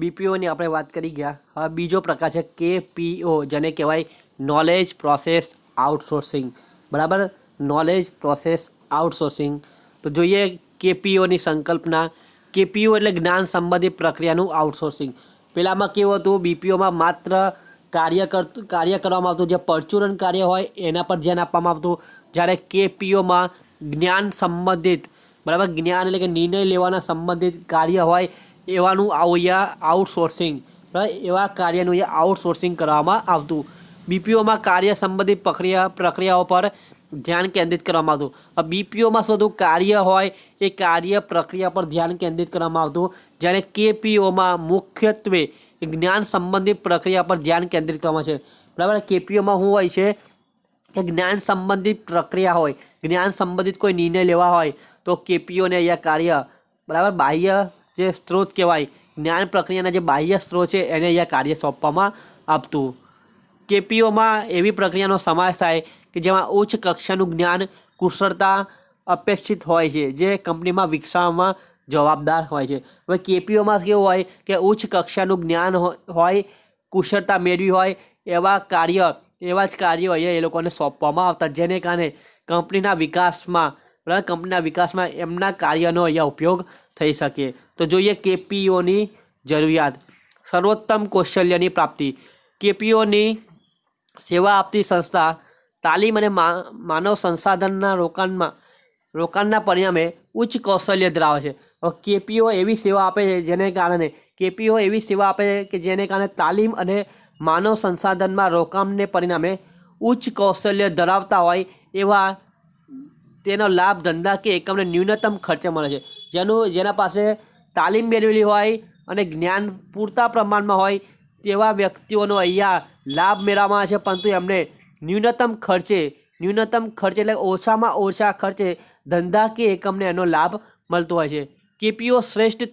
બીપીઓની આપણે વાત કરી ગયા. હવે બીજો પ્રકાર છે કેપીઓ, જેને કહેવાય નોલેજ પ્રોસેસ આઉટસોર્સિંગ. બરાબર, નોલેજ પ્રોસેસ આઉટસોર્સિંગ. તો જોઈએ કેપીઓની સંકલ્પના. કેપીઓ એટલે જ્ઞાન સંબંધિત પ્રક્રિયાનું આઉટસોર્સિંગ. પહેલાંમાં કેવું હતું, બીપીઓમાં માત્ર કાર્ય કરવામાં આવતું, જે પરચુરણ કાર્ય હોય એના પર ધ્યાન આપવામાં આવતું. જ્યારે કેપીઓમાં જ્ઞાન સંબંધિત, બરાબર, જ્ઞાન એટલે કે નિર્ણય લેવાના સંબંધિત કાર્ય હોય એવાનું અહીંયા આઉટસોર્સિંગ, બરાબર, એવા કાર્યનું અહીંયા આઉટસોર્સિંગ કરવામાં આવતું. બીપીઓમાં કાર્ય સંબંધિત પ્રક્રિયાઓ પર ધ્યાન કેન્દ્રિત કરવામાં આવતું. હવે બીપીઓમાં શું હતું, કાર્ય હોય એ કાર્ય પ્રક્રિયા પર ધ્યાન કેન્દ્રિત કરવામાં આવતું. જ્યારે કેપીઓમાં મુખ્યત્વે જ્ઞાન સંબંધિત પ્રક્રિયા પર ધ્યાન કેન્દ્રિત કરવામાં છે. બરાબર, કેપીઓમાં શું હોય છે કે જ્ઞાન સંબંધિત પ્રક્રિયા હોય, જ્ઞાન સંબંધિત કોઈ નિર્ણય લેવા હોય તો કેપીઓને અહીંયા કાર્ય, બરાબર, બાહ્ય જે સ્ત્રોત કહેવાય, જ્ઞાન પ્રક્રિયાના જે બાહ્ય સ્ત્રોત છે એને અહીંયા કાર્ય સોંપવામાં આવતું. કેપીઓમાં એવી પ્રક્રિયાનો સમાવેશ થાય કે જેમાં ઉચ્ચ કક્ષાનું જ્ઞાન કુશળતા અપેક્ષિત હોય છે, જે કંપનીમાં વિકસાવવામાં જવાબદાર હોય છે. હવે કેપીઓમાં કેવું હોય કે ઉચ્ચ કક્ષાનું જ્ઞાન હોય, કુશળતા મેળવી હોય એવા જ કાર્યો અહીંયા એ લોકોને સોંપવામાં આવતા, જેને કારણે કંપનીના વિકાસમાં, બરાબર, કંપનીના વિકાસમાં એમના કાર્યનો અહીંયા ઉપયોગ થઈ શકે. તો જોઈએ કેપીઓની જરૂરિયાત. સર્વોત્તમ કૌશલ્યની પ્રાપ્તિ. કેપીઓની સેવા આપતી સંસ્થા તાલીમ અને માનવ સંસાધનના રોકાણના પરિણામે ઉચ્ચ કૌશલ્ય ધરાવે છે. કેપીઓ એવી સેવા આપે છે જેને કારણે તાલીમ અને માનવ સંસાધનમાં રોકાણને પરિણામે ઉચ્ચ કૌશલ્ય ધરાવતા હોય એવા તેનો લાભ ધંધાકીય એકમને ન્યૂનતમ ખર્ચે મળે છે. જેના પાસે તાલીમ મેળવેલી હોય અને જ્ઞાન પૂરતા પ્રમાણમાં હોય તેવા વ્યક્તિઓનો અહીંયા લાભ મેળવવામાં આવે છે, પરંતુ એમને ન્યૂનતમ ખર્ચે એટલે ઓછામાં ઓછા ખર્ચે ધંધાકીય એકમને એનો લાભ મળતો હોય છે. કેપીઓ શ્રેષ્ઠ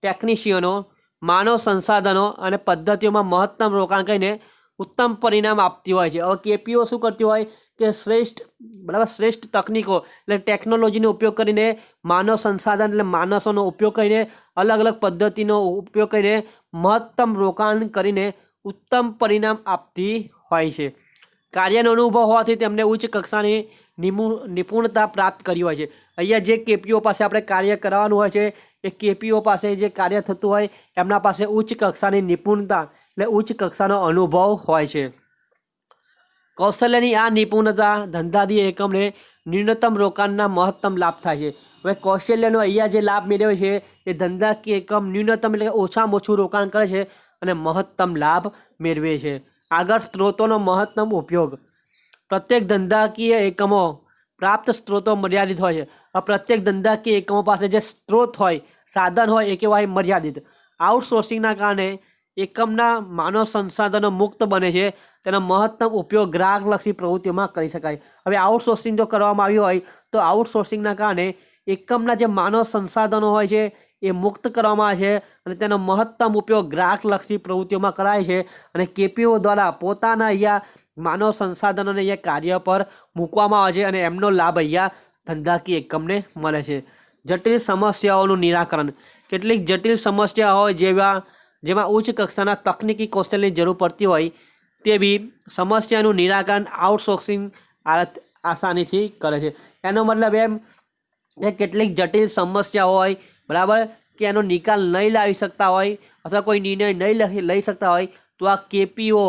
ટેકનિશિયનો, માનવ સંસાધનો અને પદ્ધતિઓમાં મહત્તમ રોકાણ કરીને ઉત્તમ પરિણામ આપતી હોય છે. હવે કેપીઓ શું કરતી હોય કે શ્રેષ્ઠ તકનીકો એટલે ટેકનોલોજીનો ઉપયોગ કરીને, માનવ સંસાધન એટલે માણસોનો ઉપયોગ કરીને, અલગ અલગ પદ્ધતિનો ઉપયોગ કરીને મહત્તમ રોકાણ કરીને ઉત્તમ પરિણામ આપતી હોય છે. કાર્યનો અનુભવ હોવાથી તેમને ઉચ્ચ કક્ષાની નિપુણતા પ્રાપ્ત કરી હોય છે. અહીંયા જે કેપીઓ પાસે આપણે કાર્ય કરવાનું હોય છે એ કેપીઓ પાસે જે કાર્ય થતું હોય એમના પાસે ઉચ્ચ કક્ષાની નિપુણતા એટલે ઉચ્ચ કક્ષાનો અનુભવ હોય છે. કૌશલ્યની આ નિપુણતા ધંધાકીય એકમને ન્યૂનતમ રોકાણના મહત્તમ લાભ થાય છે. હવે કૌશલ્યનો અહીંયા જે લાભ મેળવે છે એ ધંધાકીય એકમ ન્યૂનતમ એટલે ઓછામાં ઓછું રોકાણ કરે છે અને મહત્તમ લાભ મેળવે છે. આગળ સ્ત્રોતોનો મહત્તમ ઉપયોગ. પ્રત્યેક ધંધાકીય એકમો પ્રાપ્ત સ્ત્રોતો મર્યાદિત હોય છે. આ પ્રત્યેક ધંધાકીય એકમો પાસે જે સ્ત્રોત હોય, સાધન હોય એ કહેવાય મર્યાદિત. આઉટસોર્સિંગના કારણે એકમના માનવ સંસાધનો મુક્ત બને છે, તેનો મહત્તમ ઉપયોગ ગ્રાહકલક્ષી પ્રવૃત્તિઓમાં કરી શકાય. હવે આઉટસોર્સિંગ જો કરવામાં આવ્યું હોય તો આઉટસોર્સિંગના કારણે એકમના જે માનવ સંસાધનો હોય છે એ મુક્ત કરવામાં આવે છે અને તેનો મહત્તમ ઉપયોગ ગ્રાહકલક્ષી પ્રવૃત્તિઓમાં કરાય છે. અને કેપીઓ દ્વારા પોતાના અહીંયા માનવ સંસાધનોને અહીંયા કાર્ય પર મૂકવામાં આવે છે અને એમનો લાભ અહીંયા ધંધાકીય એકમને મળે છે. જટિલ સમસ્યાઓનું નિરાકરણ. કેટલીક જટિલ સમસ્યા હોય જેમાં ઉચ્ચ કક્ષાના તકનીકી કૌશલ્યની જરૂર પડતી હોય તેવી સમસ્યાનું નિરાકરણ આઉટસોર્સિંગ આસાનીથી કરે છે. એનો મતલબ એમ કે કેટલીક જટિલ સમસ્યા હોય, બરાબર, કે એનો નિકાલ નહીં લાવી શકતા હોય અથવા કોઈ નિર્ણય નહીં લઈ શકતા હોય તો આ કેપીઓ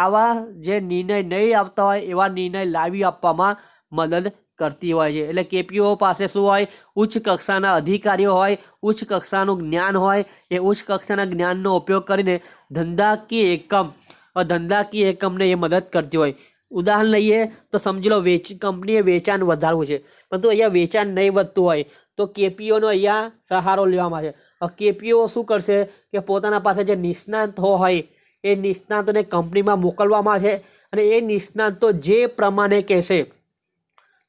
આવા જે નિર્ણય નહીં આવતા હોય એવા નિર્ણય લાવી આપવામાં મદદ કરતી હોય છે. એટલે કેપીઓ પાસે શું હોય, ઉચ્ચ કક્ષાના અધિકારીઓ હોય, ઉચ્ચ કક્ષાનું જ્ઞાન હોય. એ ઉચ્ચ કક્ષાના જ્ઞાનનો ઉપયોગ કરીને ધંધાકીય એકમને એ મદદ કરતી હોય. ઉદાહરણ લઈએ તો સમજી લો કંપનીએ વેચાણ વધારવું છે, પરંતુ અહીંયા વેચાણ નહીં વધતું હોય તો કેપીઓનો અહીંયા સહારો લેવામાં આવે છે. કેપીઓ શું કરશે કે પોતાના પાસે જે નિષ્ણાતો હોય એ નિષ્ણાતોને કંપનીમાં મોકલવામાં આવે છે અને એ નિષ્ણાતો જે પ્રમાણે કહેશે,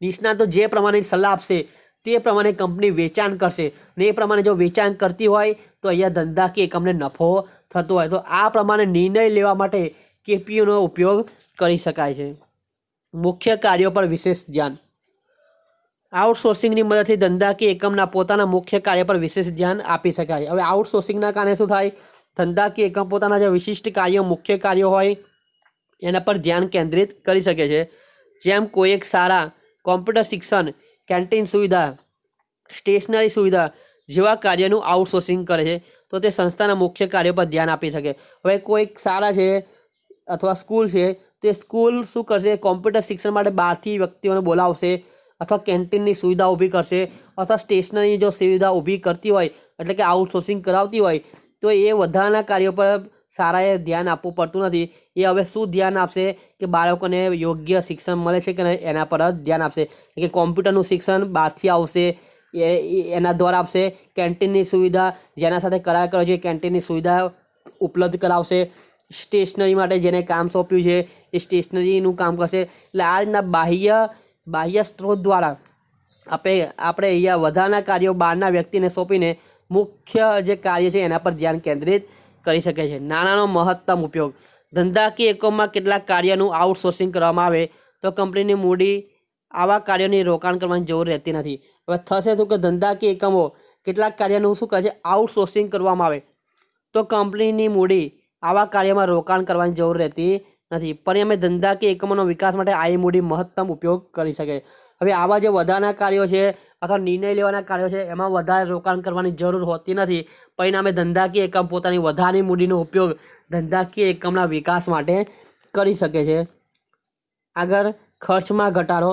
નિષ્ણાતો જે પ્રમાણે સલાહ આપશે તે પ્રમાણે કંપની વેચાણ કરશે અને એ પ્રમાણે જો વેચાણ કરતી હોય તો અહીંયા ધંધાકીય એકમને નફો થતો હોય. તો આ પ્રમાણે નિર્ણય લેવા માટે કેપીઓનો ઉપયોગ કરી શકાય છે. મુખ્ય કાર્યો પર વિશેષ ધ્યાન. આઉટસોર્સિંગની મદદથી ધંધાકીય એકમના પોતાના મુખ્ય કાર્ય પર વિશેષ ધ્યાન આપી શકાય। હવે આઉટસોર્સિંગના કારણે શું થાય, ધંધાકીય એકમ પોતાના જે વિશિષ્ટ કાર્યો, મુખ્ય કાર્યો હોય એના પર ધ્યાન કેન્દ્રિત કરી શકે છે। જેમ કોઈ એક સારા કોમ્પ્યુટર શિક્ષણ, કેન્ટીન સુવિધા, સ્ટેશનરી સુવિધા જેવા કાર્યનું આઉટસોર્સિંગ કરે છે તો તે સંસ્થાના મુખ્ય કાર્યો પર ધ્યાન આપી શકે। હવે કોઈક શાળા છે અથવા સ્કૂલ છે તો એ સ્કૂલ શું કરશે, કોમ્પ્યુટર શિક્ષણ માટે બહારથી વ્યક્તિઓને બોલાવશે અથવા કેન્ટીનની સુવિધા ઊભી કરશે અથવા સ્ટેશનરી જો સુવિધા ઊભી કરતી હોય એટલે કે આઉટસોર્સિંગ કરાવતી હોય તો એ વધારાના કાર્યો પર શાળાએ ધ્યાન આપવું પડતું નથી। એ હવે શું ધ્યાન આપશે કે બાળકોને યોગ્ય શિક્ષણ મળે છે કે નહીં એના પર જ ધ્યાન આપશે કે કોમ્પ્યુટરનું શિક્ષણ બહારથી આવશે એના દ્વારા આપશે, કેન્ટીનની સુવિધા જેના સાથે કરાર કર્યો છે કેન્ટીનની સુવિધા ઉપલબ્ધ કરાવશે, સ્ટેશનરી માટે જેને કામ સોંપ્યું છે એ સ્ટેશનરીનું કામ કરશે। એટલે આ રીતના બાહ્ય સ્ત્રોત દ્વારા આપણે અહીંયા વધારાના કાર્યો બહારના વ્યક્તિને સોંપીને મુખ્ય જે કાર્ય છે એના પર ધ્યાન કેન્દ્રિત કરી શકે છે। નાણાંનો મહત્તમ ઉપયોગ, ધંધાકીય એકમમાં કેટલાક કાર્યનું આઉટસોર્સિંગ કરવામાં આવે તો કંપનીની મૂડી આવા કાર્યોની રોકાણ કરવાની જરૂર રહેતી નથી। હવે થશે શું કે ધંધાકીય એકમો કેટલાક કાર્યનું શું કહે છે, આઉટસોર્સિંગ કરવામાં આવે તો કંપનીની મૂડી આવા કાર્યમાં રોકાણ કરવાની જરૂર રહેતી નથી। પરિણામે ધંધાકીય એકમોનો વિકાસ માટે આ મૂડી મહત્તમ ઉપયોગ કરી શકે। હવે આવા જે વધારાના કાર્યો છે અથવા નિર્ણય લેવાના કાર્યો છે એમાં વધારે રોકાણ કરવાની જરૂર હોતી નથી। પરિણામે ધંધાકીય એકમ પોતાની વધારાની મૂડીનો ઉપયોગ ધંધાકીય એકમના વિકાસ માટે કરી શકે છે। આગળ ખર્ચમાં ઘટાડો,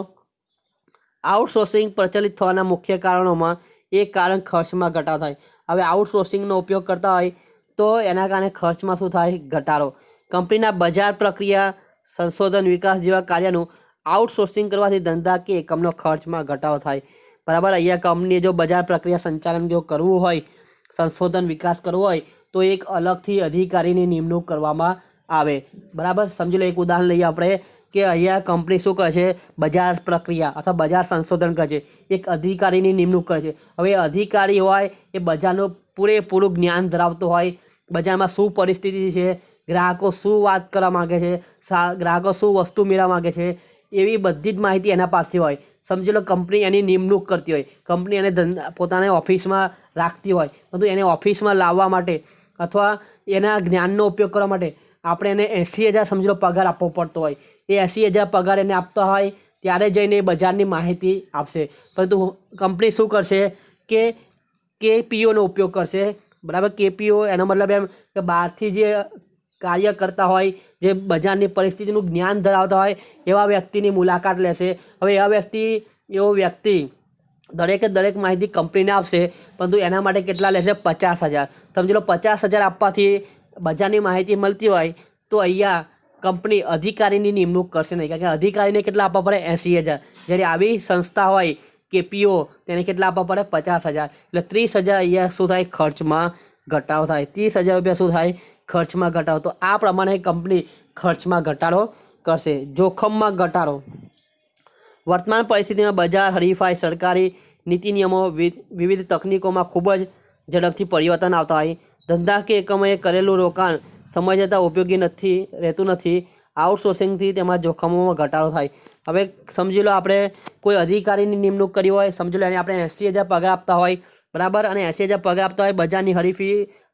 આઉટસોર્સિંગ પ્રચલિત થવાના મુખ્ય કારણોમાં એક કારણ ખર્ચમાં ઘટાડો થાય। હવે આઉટસોર્સિંગનો ઉપયોગ કરતા હોય તો એના કારણે ખર્ચમાં શું થાય, ઘટાડો। કંપનીના બજાર પ્રક્રિયા, સંશોધન, વિકાસ જેવા કાર્યનું આઉટસોર્સિંગ કરવાથી ધંધાકીય એકમનો ખર્ચમાં ઘટાડો થાય। બરાબર, અહીંયા કંપનીએ જો બજાર પ્રક્રિયા સંચાલન જો કરવું હોય, સંશોધન વિકાસ કરવો હોય તો એક અલગથી અધિકારીની નિમણૂક કરવામાં આવે। બરાબર, સમજી લો એક ઉદાહરણ લઈએ આપણે કે અહીંયા કંપની શું કરે છે, બજાર પ્રક્રિયા અથવા બજાર સંશોધન કરે છે, એક અધિકારીની નિમણૂક કરે છે। હવે અધિકારી હોય એ બજારનું પૂરેપૂરું જ્ઞાન ધરાવતો હોય, બજારમાં શું પરિસ્થિતિ છે, ગ્રાહકો શું વાત કરવા માગે છે, ગ્રાહકો શું વસ્તુ મેળવવા માગે છે, એવી બધી જ માહિતી એના પાસે હોય। સમજી લો કંપની એની નિમણૂક કરતી હોય, કંપની એને પોતાને ઓફિસમાં રાખતી હોય, પરંતુ એને ઓફિસમાં લાવવા માટે અથવા એના જ્ઞાનનો ઉપયોગ કરવા માટે આપણે એને 80,000 સમજી લો પગાર આપવો પડતો હોય। એ 80,000 પગાર એને આપતા હોય ત્યારે જઈને એ બજારની માહિતી આપશે, પરંતુ કંપની શું કરશે કે KPOનો ઉપયોગ કરશે। બરાબર, KPO એનો મતલબ એમ કે બહારથી જે કાર્ય કરતા હોય, જે બજારની પરિસ્થિતિનું જ્ઞાન ધરાવતા હોય એવા વ્યક્તિની મુલાકાત લેશે। હવે એવો વ્યક્તિ દરેક માહિતી કંપનીને આપશે, પરંતુ એના માટે કેટલા લેશે, 50,000। સમજી લો 50,000 આપવાથી બજારની માહિતી મળતી હોય તો અહીંયા કંપની અધિકારીની નિમણૂક કરશે નહીં, કારણ કે અધિકારીને કેટલા આપવા પડે, 80,000। જ્યારે આવી સંસ્થા હોય KPO તેને કેટલા આપવા પડે, 50,000। એટલે 30,000 અહીંયા શું થાય, ખર્ચમાં ઘટાડો થાય। 30,000 રૂપિયા શું થાય, ખર્ચમાં ઘટાડો। તો આ પ્રમાણે કંપની ખર્ચમાં ઘટાડો કરશે। જોખમમાં ઘટાડો, વર્તમાન પરિસ્થિતિમાં બજાર હરીફાઈ, સરકારી નીતિ નિયમો, વિવિધ તકનીકોમાં ખૂબ જ ઝડપથી પરિવર્તન આવતા હોય, ધંધાકીય એકમોએ કરેલું રોકાણ સમય જતાં ઉપયોગી રહેતું નથી। આઉટસોર્સિંગથી તેમાં જોખમોમાં ઘટાડો થાય। હવે સમજી લો આપણે કોઈ અધિકારીની નિમણૂક કરી હોય, સમજી લો એને આપણે 80,000 પગાર આપતા હોય, બરાબર, અને 80,000 પગાર આપતા હોય, બજારની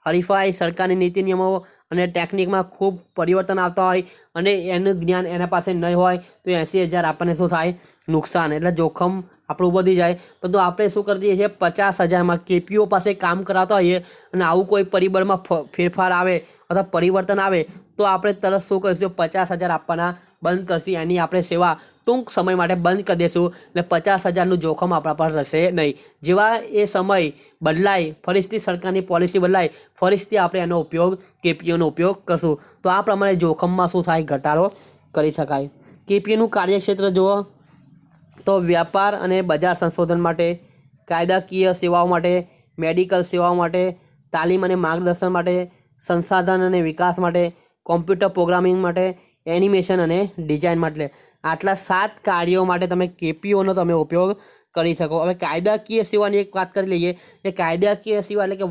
હરીફાઈ, સરકારની નીતિ નિયમો અને ટેકનિકમાં ખૂબ પરિવર્તન આવતા હોય અને એનું જ્ઞાન એના પાસે નહીં હોય તો 80,000 આપણને શું થાય, નુકસાન, એટલે જોખમ આપણું વધી જાય। પરંતુ આપણે શું કરી દઈએ છીએ, 50,000માં KPO પાસે કામ કરાવતા હોઈએ અને આવું કોઈ પરિબળમાં ફેરફાર આવે અથવા પરિવર્તન આવે તો આપણે તરત શું કરીશું, 50,000 આપવાના બંધ કરશું, એની આપણે સેવા ટૂંક સમય માટે બંધ કરી દઈશું। એટલે 50,000નું જોખમ આપણા પર રહેશે નહીં। જેવા એ સમય બદલાય, ફરીથી સરકારની પોલિસી બદલાય, ફરીથી આપણે એનો ઉપયોગ KPOનો ઉપયોગ કરશું। તો આ પ્રમાણે જોખમમાં શું થાય, ઘટાડો કરી શકાય। KPOનું કાર્યક્ષેત્ર જુઓ તો વ્યાપાર અને બજાર સંશોધન માટે, કાયદાકીય સેવાઓ માટે, મેડિકલ સેવાઓ માટે, તાલીમ અને માર્ગદર્શન માટે, સંસાધન અને વિકાસ માટે, કોમ્પ્યુટર પ્રોગ્રામિંગ માટે, એનિમેશન અને ડિઝાઇન માટે, આટલા 7 કાર્યો માટે તમે KPOનો તમે ઉપયોગ કરી શકો। હવે કાયદાકીય સેવાની એક વાત કરી લઈએ કે કાયદાકીય સેવા એટલે કે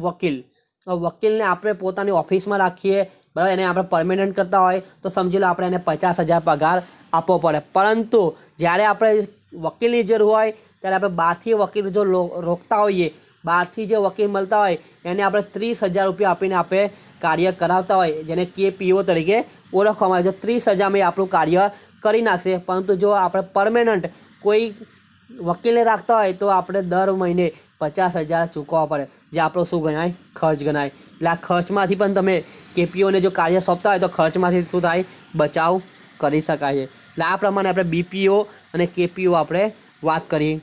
વકીલને આપણે પોતાની ઓફિસમાં રાખીએ, બરાબર, એને આપણે પરમેનન્ટ કરતા હોય તો સમજી લો આપણે એને 50,000 પગાર આપવો પડે, પરંતુ જ્યારે આપણે વકીલની જરૂર હોય ત્યારે આપણે બહારથી વકીલ જો રોકતા હોઈએ, બહારથી જે વકીલ મળતા હોય એને આપણે 30,000 રૂપિયા આપીને આપણે કાર્ય કરાવતા હોય, જેને KPO તરીકે ઓળખવામાં આવે છે. 30,000માં આપણું કાર્ય કરી નાખશે. પરંતુ જો આપણે પરમેનન્ટ કોઈ વકીલને રાખતા હોય તો આપણે દર મહિને 50,000 ચૂકવવા પડે, જે આપણો શું ગણાય? ખર્ચ ગણાય. એટલે આ ખર્ચમાંથી પણ તમે KPOને જો કાર્ય સોંપતા હોય તો ખર્ચમાંથી શું થાય? બચાવ કરી શકાય છે. એટલે આ પ્રમાણે આપણે BPO અને KPO આપણે વાત કરી.